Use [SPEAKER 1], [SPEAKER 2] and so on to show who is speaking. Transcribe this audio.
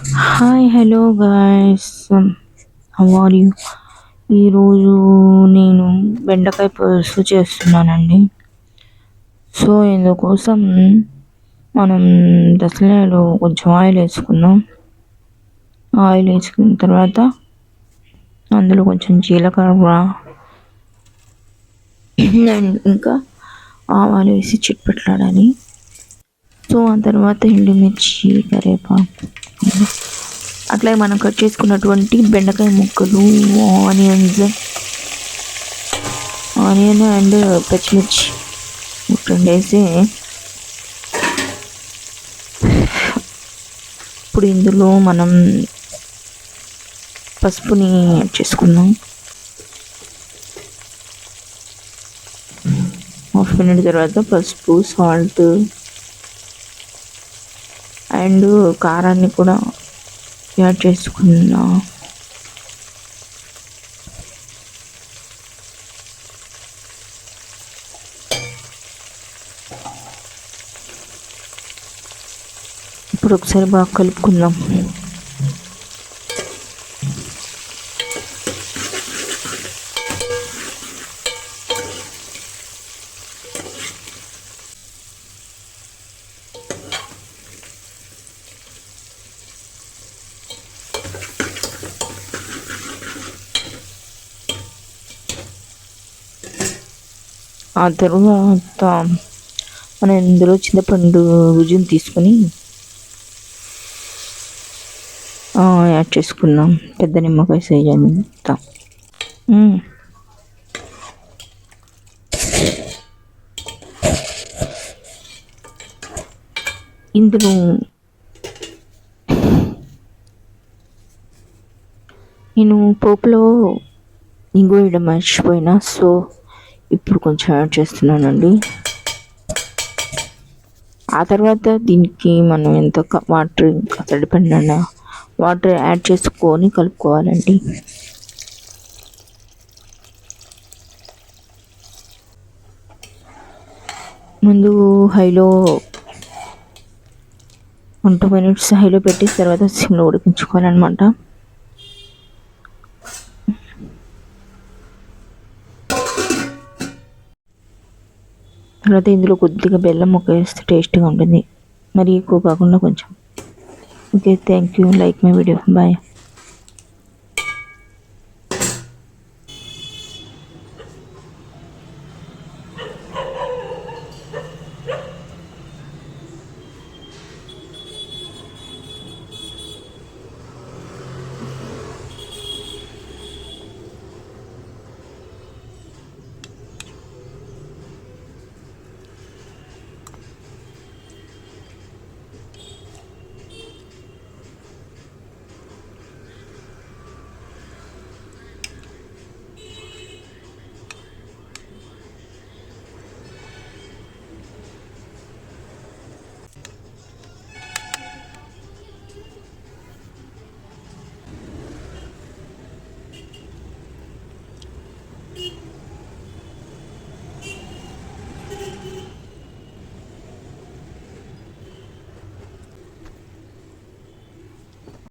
[SPEAKER 1] Hi hello guys, how are you? ఈరోజు నేను బెండకాయ పులుసు చేస్తున్నానండి. సో ఇందుకోసం మనం దసలలో కొంచెం ఆయిల్ వేసుకుందాం. ఆయిల్ వేసుకున్న తర్వాత అందులో కొంచెం జీలకర్ర అండ్ ఇంకా ఆవాలు వేసి చిట్పట్లాడాలి. సో ఆ తర్వాత ఎండుమిర్చి, కరివేపాకు, అట్లాగే మనం కట్ చేసుకున్నటువంటి బెండకాయ ముక్కలు, ఆనియన్ అండ్ పచ్చిమిర్చి వేసి ఇప్పుడు ఇందులో మనం పసుపుని యాడ్ చేసుకుందాం. హాఫ్ మినిట్ తర్వాత పసుపు, సాల్ట్ అండ్ కారాన్ని కూడా యాడ్ చేసుకున్నా. ఇప్పుడు ఒకసారి బాగా కలుపుకుందాం. ఆ తర్వాత మనం ఇందులో చింతపండు రుజుని తీసుకొని యాడ్ చేసుకుందాం. పెద్ద నిమ్మకాయ సైజ్ అంతా. ఇందులో నేను పోపులో ఇంగు వేయడం మర్చిపోయినా, సో ఇప్పుడు కొంచెం యాడ్ చేస్తున్నానండి. ఆ తర్వాత దీనికి మనం ఎంత వాటర్, ఇంకా సరిపడిన వాటర్ యాడ్ చేసుకొని కలుపుకోవాలండి. ముందు 2 minutes హైలో పెట్టి తర్వాత సిమ్లో ఉడికించుకోవాలన్నమాట. తర్వాత ఇందులో కొద్దిగా బెల్లం ముక్క వేస్తే టేస్ట్గా ఉంటుంది. మరి ఎక్కువ కాకుండా కొంచెం. Okay, thank you. Like my video. Bye.